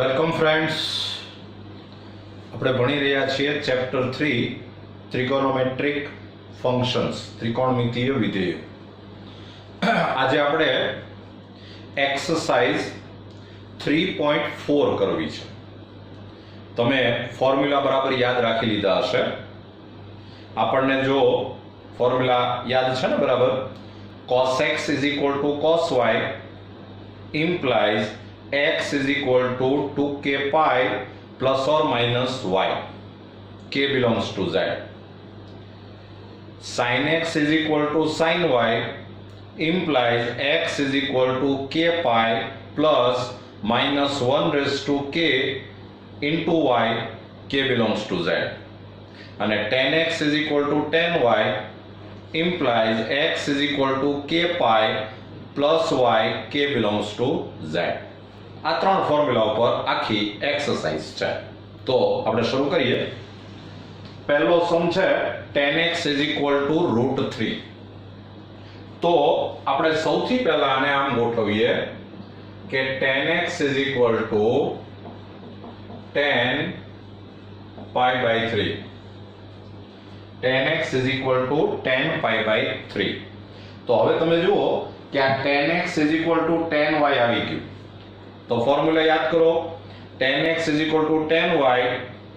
Welcome friends. આપણે ભણી રહ્યા છીએ ચેપ્ટર 3 ત્રિકોણોમેટ્રિક ફંક્શન્સ, ત્રિકોણમિતીય વિધેયો. આજે આપણે એક્સરસાઇઝ 3.4 કરવી છે. તમે ફોર્મ્યુલા બરાબર યાદ રાખી લીધા હશે. આપણને જો ફોર્મ્યુલા યાદ છે ને બરાબર, cos x is equal to cos y implies x is equal to 2k pi plus or minus y. K belongs to z. Sin x is equal to sin y implies x is equal to k pi plus minus 1 raised to k into y. K belongs to z. And tan x is equal to tan y implies x is equal to k pi plus y. K belongs to z. આ ત્રણ formula ઉપર આખી exercise છે. તો આપણે શરૂ કરીએ. પહેલો સમ છે tan x is equal to √3. તો આપણે સૌથી પહેલા આને આમ ગોઠવીએ કે tan x is equal to tan pi by 3. tan x is equal to tan pi by 3. તો હવે તમે જુઓ કે આ tan x is equal to tan y આવી ગયું. तो फॉर्मूला याद करो, tan x is equal to tan y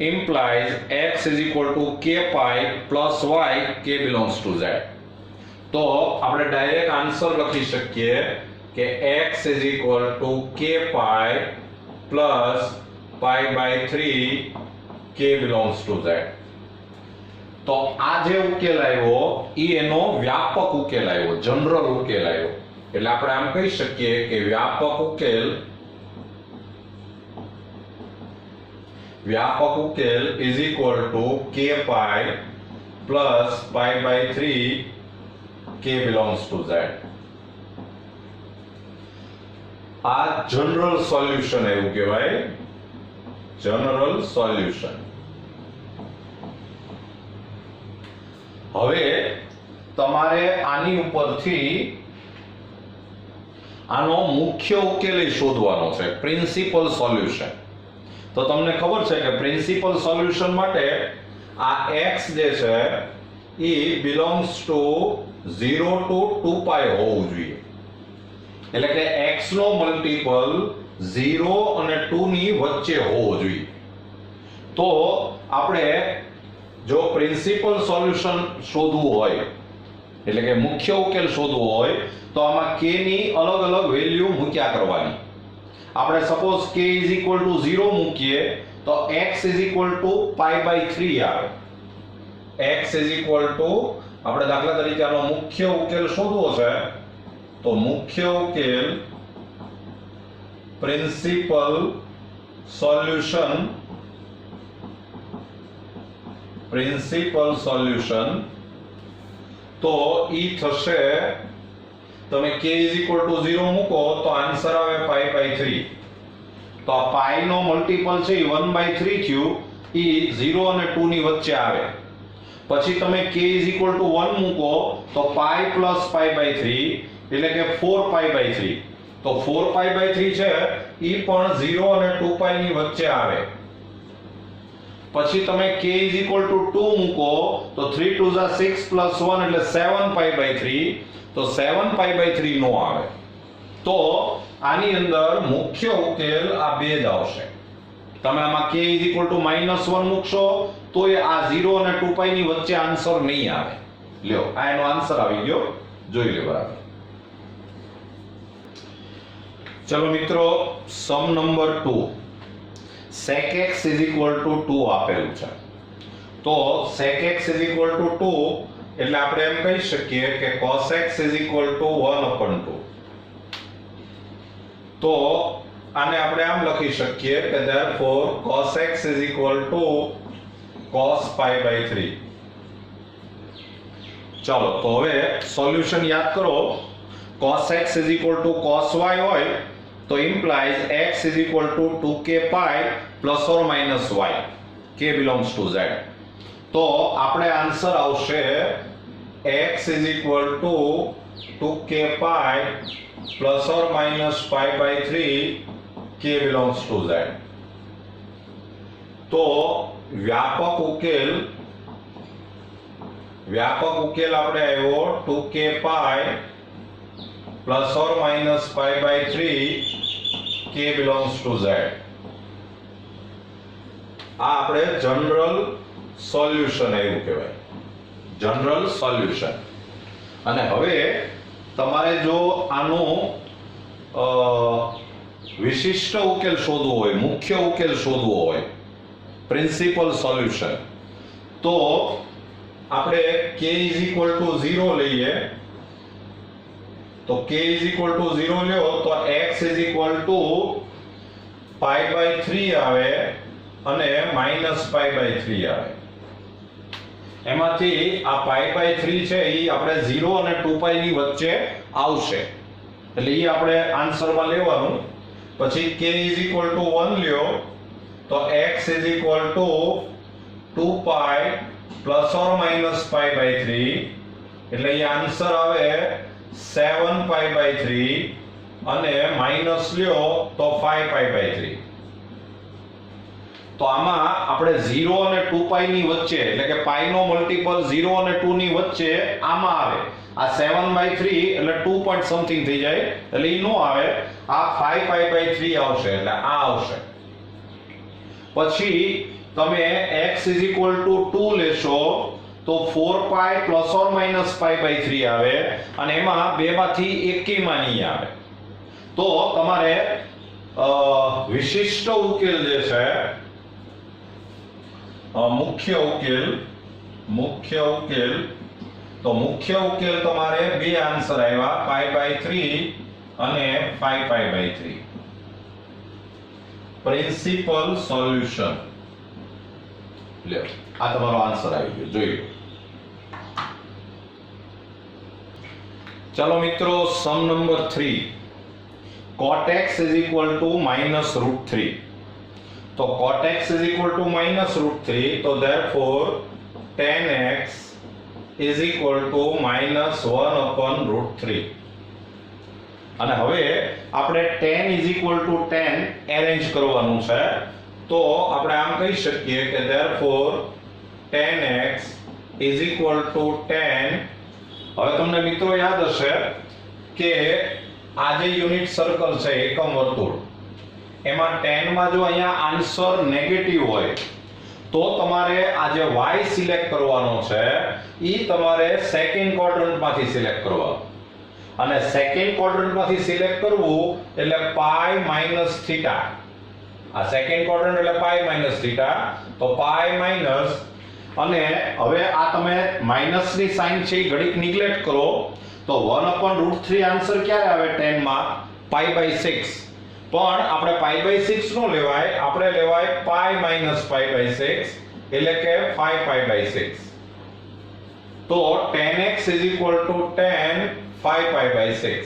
implies x is equal to k pi plus y. K belongs to z. तो આપણે ડાયરેક્ટ આન્સર લખી શકીએ કે x is equal to k pi plus pi by 3. K belongs to z. તો આ જે ઉકેલ આવ્યો ઈ એનો વ્યાપક ઉકેલ આવ્યો, જનરલ ઉકેલ આવ્યો. એટલે આપણે આમ કહી શકીએ કે વ્યાપક ઉકેલ is equal to k pi plus pi by 3. K belongs to z. આ જનરલ સોલ્યુશન એવું કહેવાય, જનરલ સોલ્યુશન. હવે તમારે આની ઉપરથી આનો મુખ્ય ઉકેલ શોધવાનો છે, પ્રિન્સિપલ સોલ્યુશન. તો તમને ખબર છે કે પ્રિન્સિપલ સોલ્યુશન માટે આ x જે છે એ બિલોંગ્સ ટુ 0 to 2 pi હોવું જોઈએ. એટલે કે x નો મલ્ટીપલ 0 અને 2 ની વચ્ચે હોવો જોઈએ. તો આપણે જો પ્રિન્સિપલ સોલ્યુશન શોધવું હોય, એટલે કે મુખ્ય ઉકેલ શોધવો હોય, તો આમાં k ની અલગ અલગ વેલ્યુ મૂક્યા કરવાની. આપણે suppose k is equal to 0 મૂકીએ તો x is equal to pi by 3 આવે. x is equal to, આપણે દાખલા તરીકે આનો મુખ્ય ઉકેલ શોધવો છે, તો મુખ્ય ઉકેલ પ્રિન્સિપલ સોલ્યુશન તો ઈ થશે, તમે k is equal to 0 મૂકો તો આન્સર આવે pi by 3. તો આ pi નો મલ્ટીપલ છે એ 1/3 થયું, ઈ 0 અને 2 ની વચ્ચે આવે. પછી તમે k is equal to 1 મૂકો તો pi plus pi by 3 એટલે કે 4 pi by 3. તો 4 pi by 3 છે ઈ પણ 0 અને 2 pi ની વચ્ચે આવે. પછી તમે k is equal to 2 મૂકો તો 3 2 6 plus 1 એટલે 7 pi by 3. તો 7 pi by 3 નો આવે. તો આની અંદર મુખ્ય ઉકેલ આ બે જ આવશે. તમે આમાં k is equal to -1 મૂકશો તો એ આ 0 અને 2 pi ની વચ્ચે આન્સર નહીં આવે. લ્યો, આ એનો આન્સર આવી ગયો, જોઈ લે બરાબર. ચલો મિત્રો, સમ number 2, sec x is equal to 2 આપેલું છે. તો sec x is equal to 2 એટલે આપણે એમ કહી શકીએ કે cos x is equal to 1/2. તો આને આપણે આમ લખી શકીએ કે therefore cos x is equal to cos pi by 3. ચાલો, તો હવે સોલ્યુશન યાદ કરો. cos x is equal to cos y હોય તો implies x is equal to 2k pi plus or minus y. K belongs to z. તો આપણે answer આવશે x is equal to 2k pi plus or minus pi by 3. K belongs to z. તો વ્યાપક ઉકેલ આપણે આવ્યો 2k pi plus or minus pi by 3 k belongs to z. આ આપણે જનરલ સોલ્યુશન એવું કહેવાય, જનરલ સોલ્યુશન. અને હવે તમારે જો આનો વિશિષ્ટ ઉકેલ શોધવો હોય, મુખ્ય ઉકેલ શોધવો હોય, પ્રિન્સિપલ સોલ્યુશન, તો આપણે k = 0 લઈએ. તો k = 0 લ્યો તો x = π/3 આવે અને -π/3 આવે. એમાંથી આ π/3 છે એ આપણે 0 અને 2π ની વચ્ચે આવશે, એટલે એ આપણે આન્સરમાં લેવાનું. પછી k = 1 લ્યો તો x = 2π પ્લસ ઓર માઇનસ π/3, એટલે એ આન્સર આવે 7π/3 અને માઇનસ લ્યો તો 5π/3. તો આમાં આપણે 0 અને 2π ની વચ્ચે, એટલે કે પાઈ નો મલ્ટીપલ 0 અને 2 ની વચ્ચે આમાં આવે. આ 7/3 એટલે 2 પોઈન્ટ સમથિંગ થઈ જાય, એટલે ઈ નો આવે. આ 5π/3 આવશે, એટલે આ આવશે. પછી તમે x = 2 લેશો તો 4π પ્લસ ઓર માઇનસ π/3 આવે, અને એમાં બેમાંથી એકેયમાં નહીં આવે. તો તમારે વિશિષ્ટ ઉકેલ જે છે, મુખ્ય ઉકેલ, તો મુખ્ય ઉકેલ તમારે બે આન્સર આવ્યા, π/3 અને 5π/3. પ્રિન્સિપલ સોલ્યુશન લ્યો, આ તમારો આન્સર આવી ગયો, જોઈ લો. ચાલો મિત્રો, સમ નંબર 3, cot x = -√3. તો cot x = -√3, તો therefore tan x = -1/√3. અને હવે આપણે tan = tan અરેન્જ કરવાનું છે. તો આપણે આમ કહી શકીએ કે therefore tan x = tan. હવે તમને મિત્રો યાદ હશે કે આ જે યુનિટ સર્કલ છે, એકમ વર્તુળ, એમાં tan માં જો અહીંયા આન્સર નેગેટિવ હોય તો તમારે આ જે y સિલેક્ટ કરવાનો છે ઈ તમારે સેકન્ડ ક્વાડ્રન્ટમાંથી સિલેક્ટ કરવાનો. અને સેકન્ડ ક્વાડ્રન્ટમાંથી સિલેક્ટ કરવું એટલે પાઈ માઈનસ થીટા. આ સેકન્ડ ક્વાડ્રન્ટ એટલે પાઈ માઈનસ થીટા, તો પાઈ માઈનસ. અને હવે આ તમે માઈનસ ની સાઇન છે એ ઘડીક નિગ્લેક્ટ કરો તો 1/√3 આન્સર ક્યારે આવે tan માં? π/6. પણ આપણે π/6 નો લેવાય, આપણે લેવાય પાઈ માઈનસ π/6, એટલે કે 5π/6. તો tan x = tan 5π/6.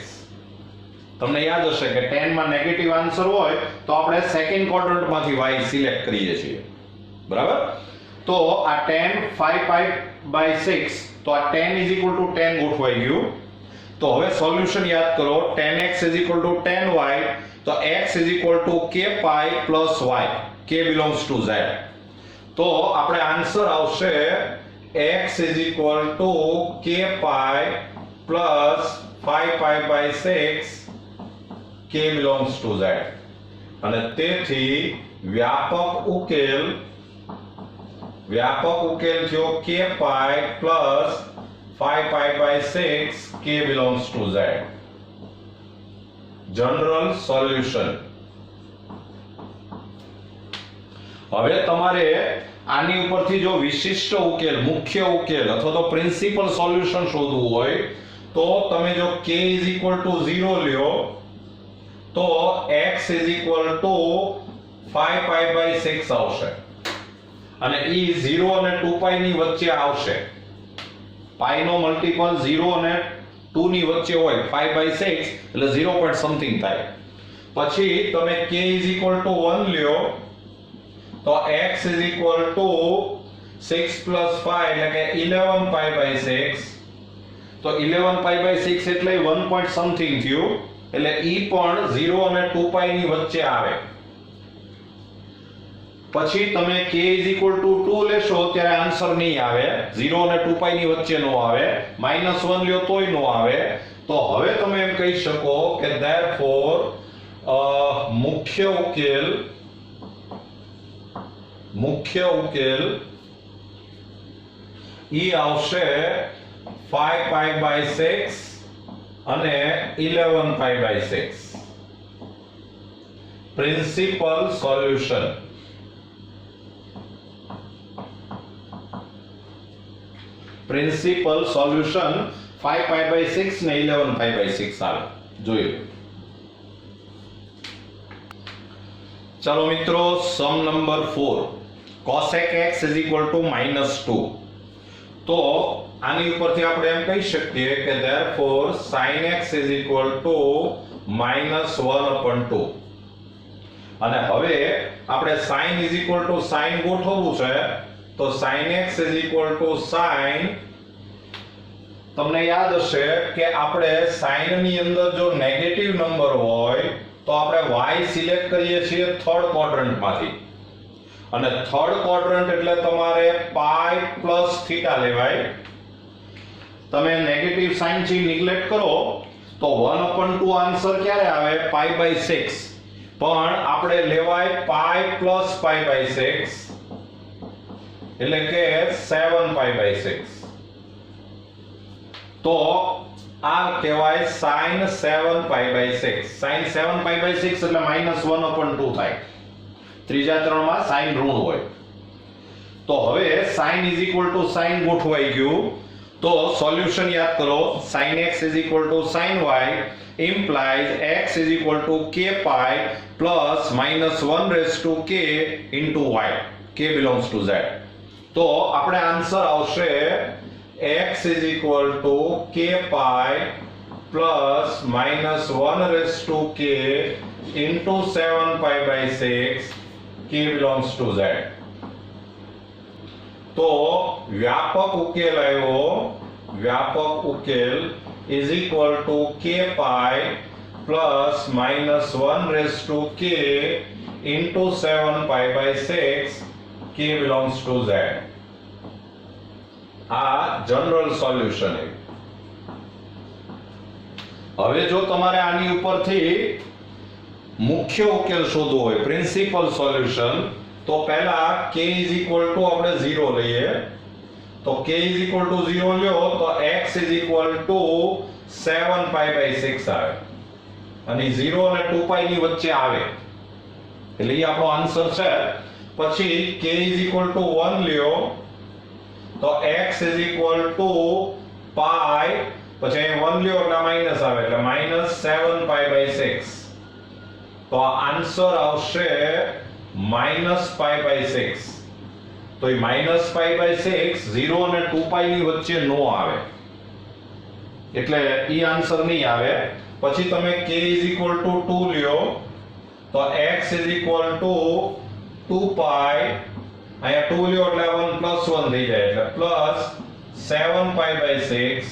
તમને યાદ હશે કે tan માં નેગેટિવ આન્સર હોય તો આપણે સેકન્ડ ક્વાડ્રન્ટમાંથી y સિલેક્ટ કરીએ છીએ, બરાબર? તો આ tan 5π/6, તો આ tan = tan ગોઠવાઈ ગયું. તો હવે સોલ્યુશન યાદ કરો, tan x = tan y, તો x = k pi plus y, k belongs to z. તો આપણે આન્સર આવશે x = k pi plus 5π/6, k belongs to z. અને તેથી વ્યાપક ઉકેલ થયો k pi plus 5π/6, k belongs to z. General solution. હવે તમારે આની ઉપરથી જો વિશિષ્ટ ઉકેલ, મુખ્ય ઉકેલ અથવા તો પ્રિન્સિપલ સોલ્યુશન શોધવું હોય તો તમે જો k = 0 લ્યો તો x = 5π/6 આવશે, અને ઈ 0 અને 2π ની વચ્ચે આવશે. પાઈ નો મલ્ટીપલ 0 અને 2 ની વચ્ચે હોય, 5/6 એટલે 0 પોઈન્ટ સમથિંગ થાય. પછી તમે k = 1 લ્યો તો x = 6 + 5 એટલે કે 11π/6. તો 11π/6 એટલે 1 પોઈન્ટ સમથિંગ થયું, એટલે ઈ પણ 0 અને 2π ની વચ્ચે આવે. પછી તમે k = 2 લેશો ત્યારે આન્સર નહીં આવે, 0 અને 2π ની વચ્ચે નો આવે, -1 લ્યો તોય નો આવે. તો હવે તમે એમ કહી શકો કે therefore મુખ્ય ઉકેલ ઈ આવશે 5π/6 અને 11π/6. Principal solution. પ્રિન્સિપલ સોલ્યુશન 5π/6 ને 11π/6 આવે. જોયું. ચલો મિત્રો, સમ નંબર 4, cosec x = -2. તો આની ઉપરથી આપણે એમ કહી શકીએ કે therefore sin x = -1/2. અને હવે આપણે sin sin ગોઠવવું છે. તો sin x = sin, તમને યાદ હશે કે આપણે sin ની અંદર જો નેગેટિવ નંબર હોય તો આપણે y સિલેક્ટ કરીએ છીએ થર્ડ ક્વોડ્રન્ટમાંથી. અને થર્ડ ક્વોડ્રન્ટ એટલે તમારે પાઈ પ્લસ થીટા લેવાય. તમે નેગેટિવ સાઇન થી નિગ્લેક્ટ કરો તો 1/2 આન્સર ક્યારે આવે? π/6. પણ આપણે લેવાય પાઈ પ્લસ π/6 એટલે કે 7π/6. તો આ કહેવાય sin 7π/6. sin 7π/6 એટલે -1/2 થાય. ત્રીજા ચરણમાં sin ઋણ હોય. તો હવે sin = sin ગોઠવાઈ ગયું. તો સોલ્યુશન યાદ કરો, sin x = sin y implies x = k pi plus -1/k into y. k belongs to z. તો આપણે આન્સર આવશે x = k pi plus -1/k into 7π/6. k belongs to z. તો વ્યાપક ઉકેલ આવ્યો. વ્યાપક ઉકેલ = k pi plus -1/k into 7π/6. k belongs to z. આ જનરલ સોલ્યુશન છે. હવે જો તમારે આની ઉપરથી મુખ્ય ઉકેલ શોધવો હોય, પ્રિન્સિપલ સોલ્યુશન, તો પહેલા k = આપણે 0 લઈએ. તો k = 0 લ્યો તો x = 7π/6 આવે. અને 0 અને 2π ની વચ્ચે આવે એટલે એ આપણો આન્સર છે. પછી k = 1 લ્યો તો x = પાઈ, પછી 1 લ્યો એટલે માઈનસ આવે એટલે -7π/6. તો આન્સર આવશે -π/6. તો એ -π/6 0 અને 2π ની વચ્ચે નો આવે એટલે એ આન્સર નહીં આવે. પછી તમે k = 2 લ્યો તો x = 2π, અહીંયા 2 લ્યો એટલે 1 + 1 થઈ જાય એટલે પ્લસ 7π/6.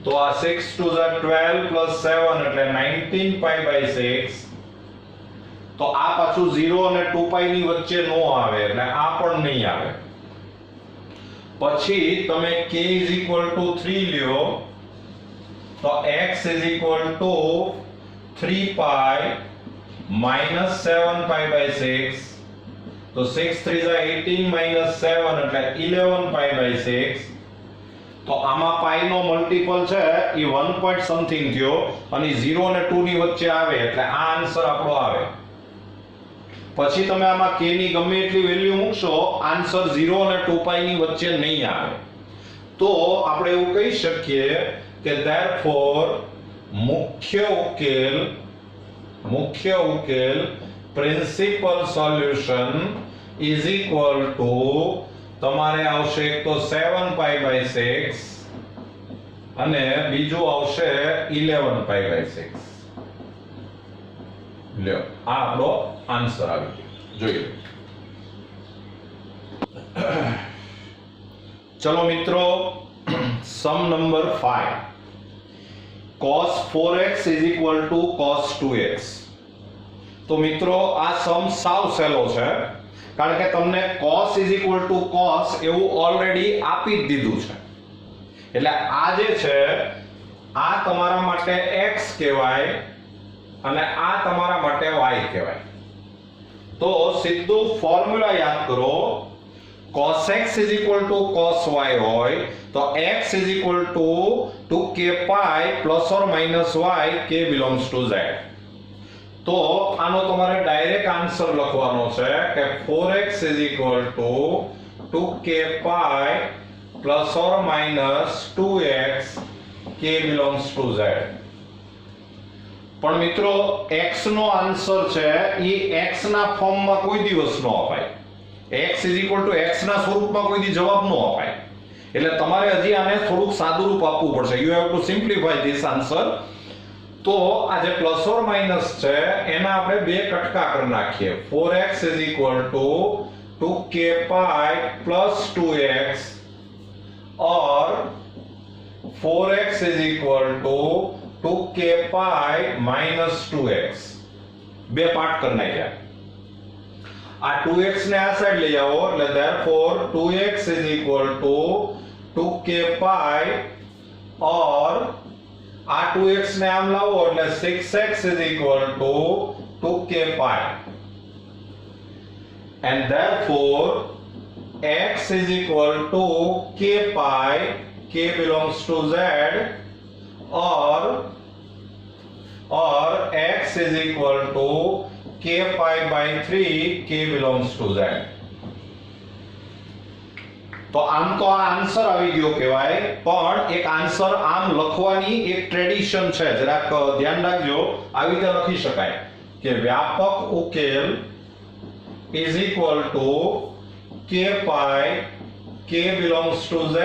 તો આ 6 2 12 + 7 એટલે 19π/6. તો આ પાછું 0 અને 2π ની વચ્ચે નો આવે એટલે આ પણ નહીં આવે. પછી તમે k = 3 લ્યો તો x = 3π -7π/6. તો 6 3 18 - 7 એટલે 11π/6. તો આમાં પાઈ નો મલ્ટીપલ છે એ 1 પોઈન્ટ સમથિંગ થયો અને 0 અને 2 ની વચ્ચે આવે એટલે આ આન્સર આપણો આવે. પછી તમે આમાં k ની ગમે એટલી વેલ્યુ મૂકશો, આન્સર 0 અને 2π ની વચ્ચે નહીં આવે. તો આપણે એવું કહી શકીએ કે therefore મુખ્ય ઉકેલ પ્રિન્સિપલ સોલ્યુશન = તમારે આવશે એક તો 7π/6 અને બીજું આવશે 11π/6. લ્યો આ આપણો આન્સર આવી ગયો. જોઈએ. ચલો મિત્રો, સમ number 5, cos 4x = cos 2x. તો મિત્રો આ સમ સાવ સહેલો છે. કારણ કે તમને cos = cos એવું ઓલરેડી આપી જ દીધું છે, એટલે આ જે છે આ તમારા માટે x કહેવાય અને આ તમારા માટે y કહેવાય. તો સીધું ફોર્મ્યુલા યાદ કરો. cos x = cos y હોય તો x = 2k pi plus or minus y k belongs to z. તો આનો તમારે ડાયરેક્ટ આન્સર લખવાનો છે કે 4x = 2k pi plus or minus 2x k belongs to z. પણ મિત્રો x નો આન્સર છે ઈ x ના ફોર્મમાં કોઈ દિવસ ન અપાય. x = x ના સ્વરૂપમાં કોઈ દી જવાબ ન અપાય. એટલે તમારે હજી આને થોડુંક સાદું રૂપ આપવું પડશે. You have to simplify this answer. તો આ જે પ્લસ ઓર માઈનસ છે એના આપણે બે કટકા કરી નાખીએ. 4x = 2k pi plus 2x or 4x = 2k pi minus 2x. બે પાર્ટ કરી નાખ્યા. આ 2x ને આ સાઈડ લઈ આવો એટલે therefore 2x = 2k pi or આ 2x ને આમ લાવો એટલે 6x = 2k pi and therefore x = k pi, k belongs to z, or x = k pi by 3, k belongs to z. તો આમ તો આ આન્સર આવી ગયો કહેવાય, પણ એક આન્સર આમ લખવાની એક ટ્રેડિશન છે, જરાક ધ્યાન રાખજો. આવી રીતે લખી શકાય કે વ્યાપક ઉકેલ = k pi, k belongs to z,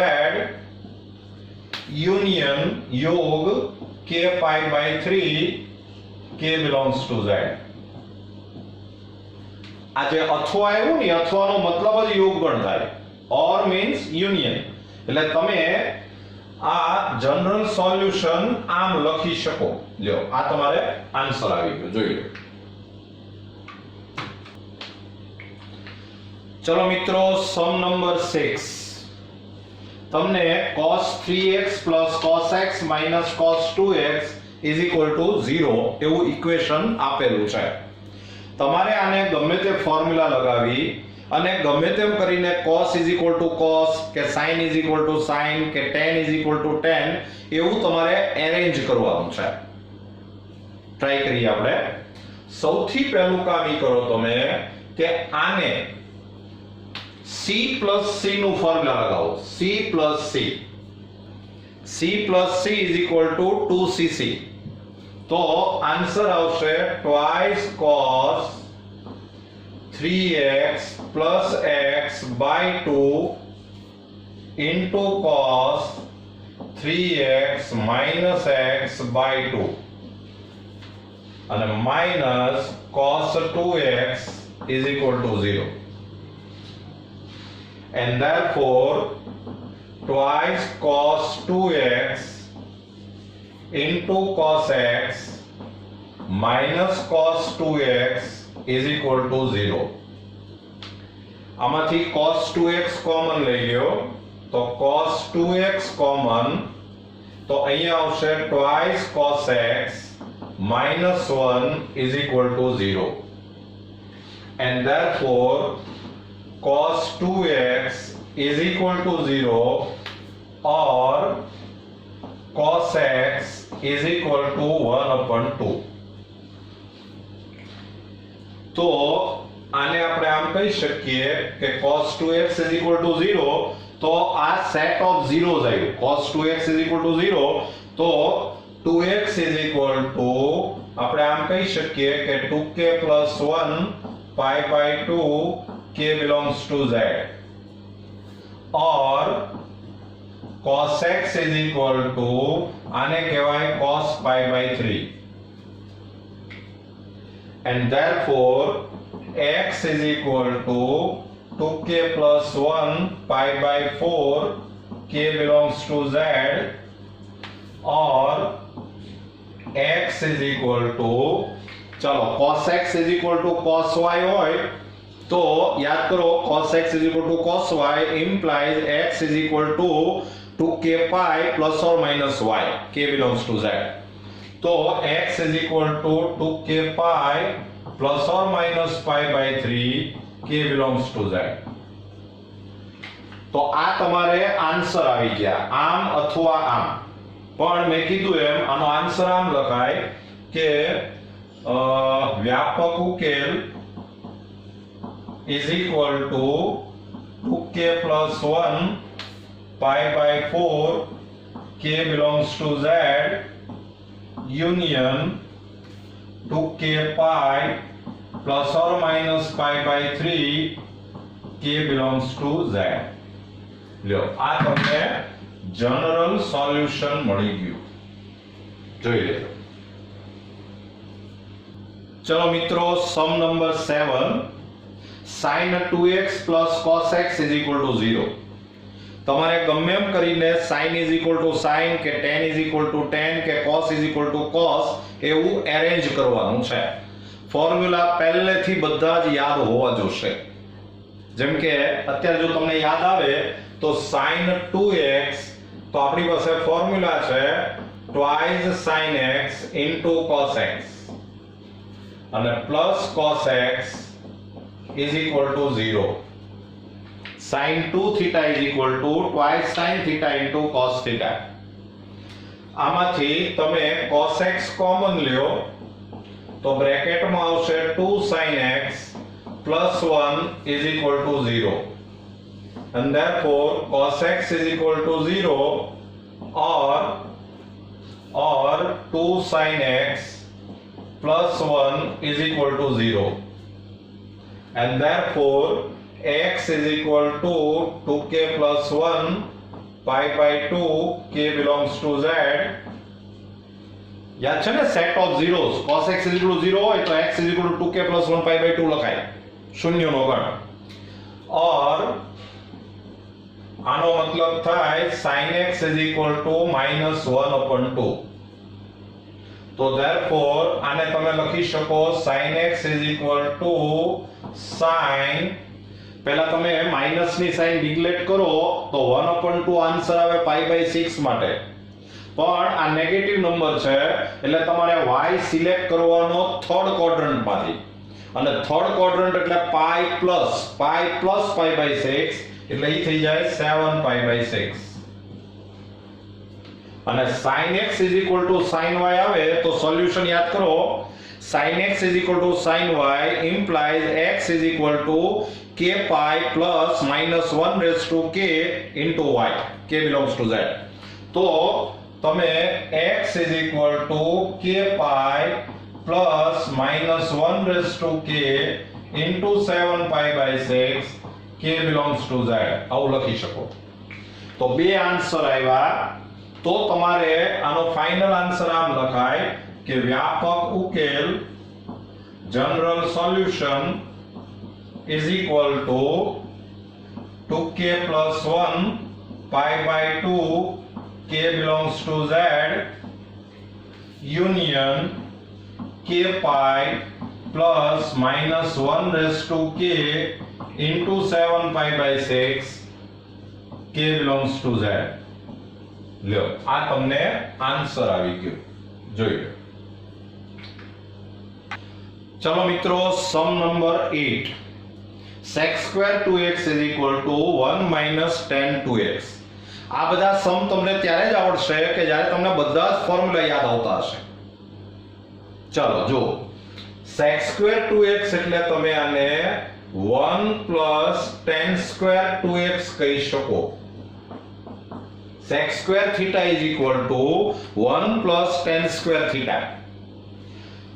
union યોગ k pi by 3, k belongs to z. આ જે અથવા આવ્યું ને, અથવાનો મતલબ જ યોગગણ થાય. or means union. એટલે તમે આ જનરલ સોલ્યુશન આમ લખી શકો. લ્યો આ તમારે આન્સર આવી ગયો, જોઈ લો. ચલો મિત્રો, સમ નંબર 6. તમને cos 3x plus cos x minus cos 2x = 0 એવું ઇક્વેશન આપેલું છે. તમારે આને ગમે તે ફોર્મ્યુલા લગાવી અને ગમે તેમ કરીને cos = cos કે sin = sin કે tan = tan એવું તમારે એરેન્જ કરવાનું છે. ટ્રાય કરીએ આપણે. સૌથી પહેલું કામ ઈ કરો તમે કે આને c + c નું ફોર્મ્યુલા લગાવો. c + c = 2cc. તો આન્સર આવશે twice cos 3x plus x by 2 into cos 3x minus x by 2 and minus cos 2x = 0. And therefore twice cos 2x into cos x minus cos 2x = 0. આમાંથી cos 2x common લઈ લ્યો તો cos 2x common, તો અહીંયા આવશે twice cos x minus 1 = 0. And therefore cos 2x = 0 or cos x = 1/2. તો આને આપણે આમ કહી શકીએ કે cos 2x = 0, તો આ સેટ ઓફ ઝીરોઝ આવ્યું. cos 2x = 0 તો 2x આપણે આમ કહી શકીએ કે 2k + 1 pi by 2 k belongs to z, or cos x આને કહેવાય cos pi by 3. And therefore x = 2k plus 1 pi by 4 k belongs to z, or x ચલો cos x = cos y હોય तो याद करो cos x is equal to cos y implies x is equal to 2k pi plus or minus y. K belongs to z. तो x is equal to 2k pi plus or minus pi by 3. K belongs to z. તો આ તમારે answer આવી ગયા, આમ અથવા આમ. પણ મેં કીધું એમ આનો આન્સર આમ લખાય કે વ્યાપક ઉકેલ is equal to 2k plus 1 pi by 4 k belongs to z union 2k pi plus or minus pi by 3 k belongs to z. લ્યો આ તમને જનરલ સોલ્યુશન મળી ગયું, જોઈ લેજો. ચલો મિત્રો, સમ number 7, sin 2x plus cos x is equal to 0. તમારે ગમે એમ કરીને sin is equal to sin કે tan is equal to tan કે cos is equal to cos એવું એરેન્જ કરવાનું છે. ફોર્મ્યુલા પહેલેથી બધા જ યાદ હોવા જોશે. જેમ કે અત્યારે જો તમને યાદ આવે તો sin 2x તો આપણી પાસે ફોર્મ્યુલા છે twice sin x into cos x અને plus cos x is equal to 0. sin 2 theta is equal to twice sin theta into cos theta. આમાંથી તમે cos x કોમન લ્યો તો બ્રેકેટમાં આવશે 2 sin x plus 1 is equal to 0. And therefore cos x is equal to 0 or 2 sin x plus 1 is equal to 0. And therefore x is equal to 2k plus 1 pi by 2 k belongs to z. યાદ છે ને set of zeros, cos x is equal to 0 હોય તો x is equal to 2k plus 1 pi by 2 લખાય, શૂન્યનો ગણ. और આનો મતલબ થાય sin x is equal to -1/2. તો therefore આને તમે લખી શકો sin x is equal to sin, પહેલા તમે માઈનસ ની સાઈન નેગ્લેક્ટ કરો તો 1/2 આન્સર આવે π/6 માટે. પણ આ નેગેટિવ નંબર છે એટલે તમારે y સિલેક્ટ કરવાનો થર્ડ ક્વોડ્રન્ટ માંથી, અને થર્ડ ક્વોડ્રન્ટ એટલે π+π/6 એટલે ઈ થઈ જાય 7π/6. અને sin x is equal to sin y આવે તો સોલ્યુશન યાદ કરો, sin x is equal to sin y implies x is equal to k pi plus -1 raised to k into y. K belongs to z. તો તમે x is equal to k pi plus -1 raised to k into 7π/6 k belongs to z આવું લખી શકો. તો બે answer આવ્યા. તો તમારે આનો ફાઇનલ આન્સર આમ લખાય કે વ્યાપક ઉકેલ general solution is equal to 2k plus 1 pi by 2 k belongs to z union k pi plus -1 raised to k into 7π/6 k belongs to z. લ્યો આ તમને આન્સર આવી ગયો, જોઈ લો. ચલો મિત્રો, સમ number 8, sec² 2x is equal to 1 minus tan 2x. આ બધા સમ તમને ત્યારે જ આવડશે કે જ્યારે તમને બધા જ ફોર્મ્યુલા યાદ આવતા હશે. ચલો જો, sec² 2x એટલે તમે આને 1 plus tan² 2x કહી શકો. sec² theta is equal to 1 plus tan² theta.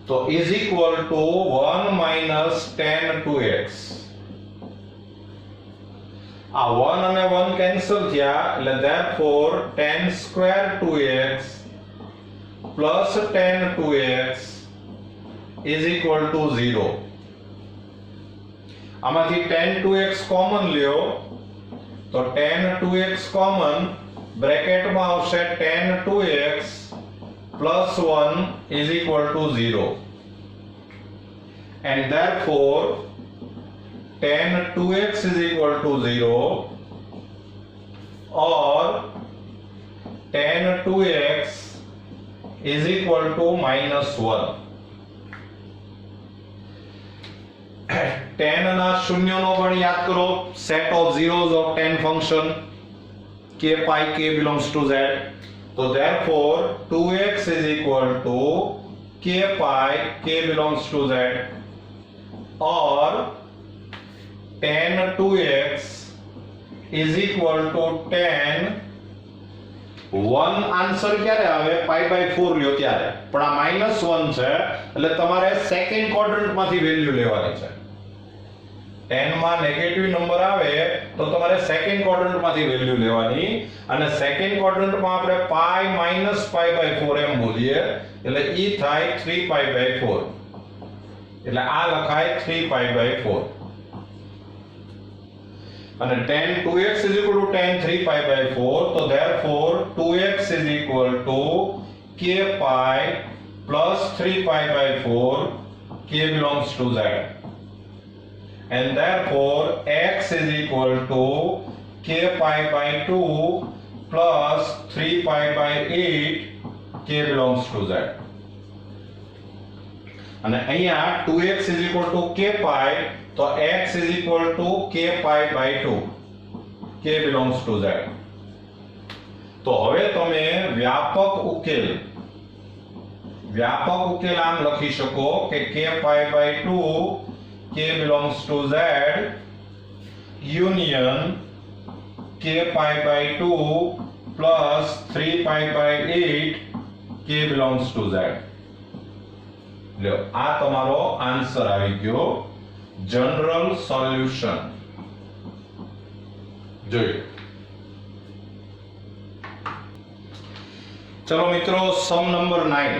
તો is equal to 1 minus tan 2x. આ 1 અને 1 કેન્સલ થયા એટલે therefore tan² 2x plus tan 2x is equal to 0. આમાંથી tan 2x કોમન લ્યો તો tan 2x કોમન, બ્રેકેટમાં આવશે tan 2x plus 1 is equal to 0. And therefore tan 2x is equal to 0 or tan 2x is equal to -1. tan ના શૂન્યનો ગણ યાદ કરો, set of zeros of tan function k pi k belongs to z. So therefore 2x is equal to k pi k belongs to z or tan 2x is equal to tan 1 answer ક્યારે આવે π/4 લ્યો ત્યારે, પણ આ -1 છે એટલે તમારે second quadrant માંથી વેલ્યુ લેવાની છે. 10 માં નેગેટિવ નંબર આવે તો તમારે સેકન્ડ ક્વોડ્રન્ટ માંથી વેલ્યુ લેવાની, અને સેકન્ડ ક્વોડ્રન્ટ માં આપણે π-π/4 એમ બોલીએ એટલે ઈ થાય 3π/4, એટલે આ લખાય 3π/4. અને tan 2x is equal to tan 3π/4, so therefore 2x is equal to k pi plus 3π/4, k belongs to z, and therefore x is equal to k pi by 2 plus 3π/8, k belongs to z. અને અહીંયા 2x is equal to k pi, तो x is equal to k pi by 2, k belongs to z. तो હવે તમે વ્યાપક ઉકેલ આમ લખી શકો કે k pi by 2 k belongs to z union k pi by 2 plus 3π/8 k belongs to z. લ્યો આ તમારો આન્સર આવી ગયો, जनरल सॉल्यूशन. જોઈએ ચલો મિત્રો, સમ number 9,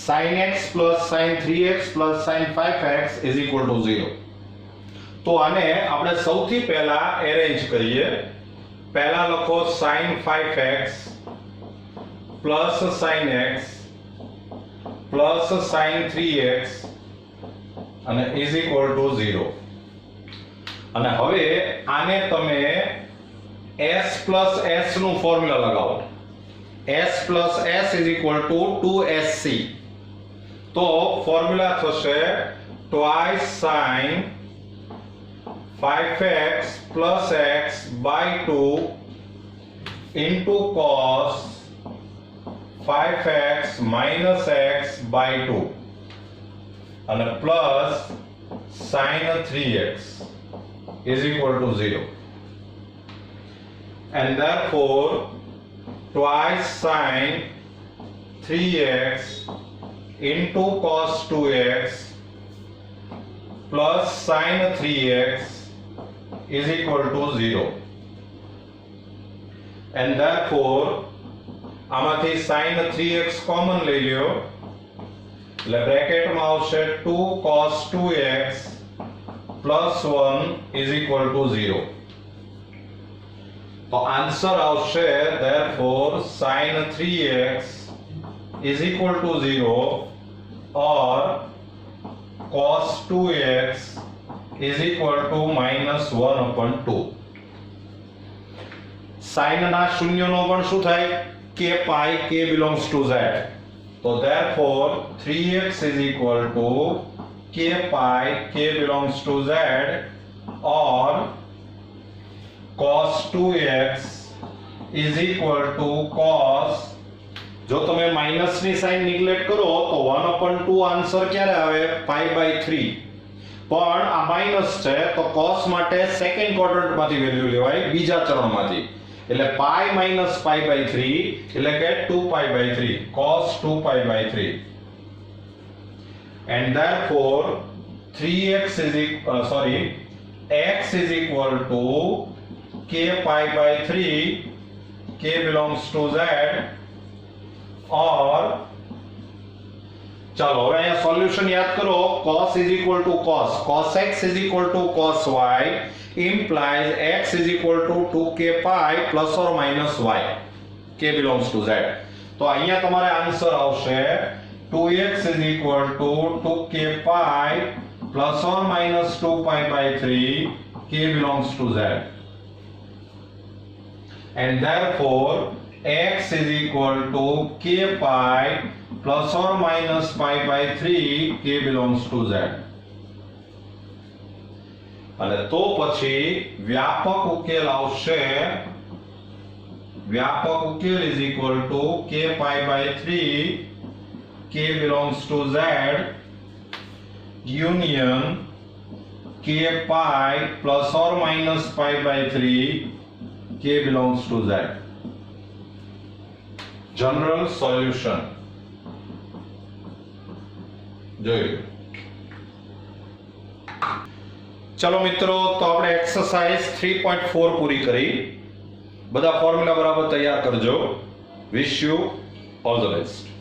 sin x plus sin 3x plus sin 5x is equal to 0. તો આને આપણે સૌથી પહેલા એરેન્જ કરીએ. પહેલા લખો sin 5x plus sin x plus sin 3x અને is equal to 0. અને હવે આને તમે s plus s નું ફોર્મ્યુલા લગાવો. s plus s is equal to 2sc. તો ફોર્મ્યુલા થશે twice sin 5x plus x by 2 into cos 5x minus x by 2 and plus sin 3x is equal to 0, and therefore twice sin 3x into cos 2x plus sin 3x is equal to 0, and therefore આમાંથી sin 3x common લઈ લ્યો એટલે બ્રેકેટમાં આવશે 2 cos 2x plus 1 is equal to 0. તો answer આવશે therefore sin 3x is equal to 0 or cos 2x is equal to -1/2. sin ના શૂન્યનો ગણ શું થાય? k pi k belongs to z. So therefore 3x is equal to k pi k belongs to z or cos 2x is equal to cos, જો તમે minus ની sign neglect કરો તો 1/2 answer ક્યારે આવે? π/3. પણ આ માઈનસ છે તો cos માટે સેકન્ડ ક્વોડ્રન્ટ માંથી વેલ્યુ લેવાય, બીજા ચરણમાંથી, એટલે pi minus π/3 એટલે કે 2π/3, cos 2π/3, and therefore 3x is x is equal to k pi/3, k belongs to z or चलो હવે અહીંયા સોલ્યુશન યાદ કરો. cos is equal to cos x is equal to cos y implies x is equal to 2k pi plus or minus y, k belongs to z. તો અહીંયા તમારે answer આવશે 2x is equal to 2k pi plus or minus 2 pi by 3 k belongs to z, and therefore x is equal to k pi plus or minus pi by 3 k belongs to z. અને તો પછી વ્યાપક ઉકેલ આવશે, વ્યાપક ઉકેલ is equal to k pi by 3 k belongs to z union k pi plus or minus pi by 3 k belongs to z. General solution જોયું. ચલો મિત્રો, તો આપણે એક્સરસાઇઝ 3.4 પૂરી કરી. બધા ફોર્મ્યુલા બરાબર તૈયાર કરજો. Wish you all the best.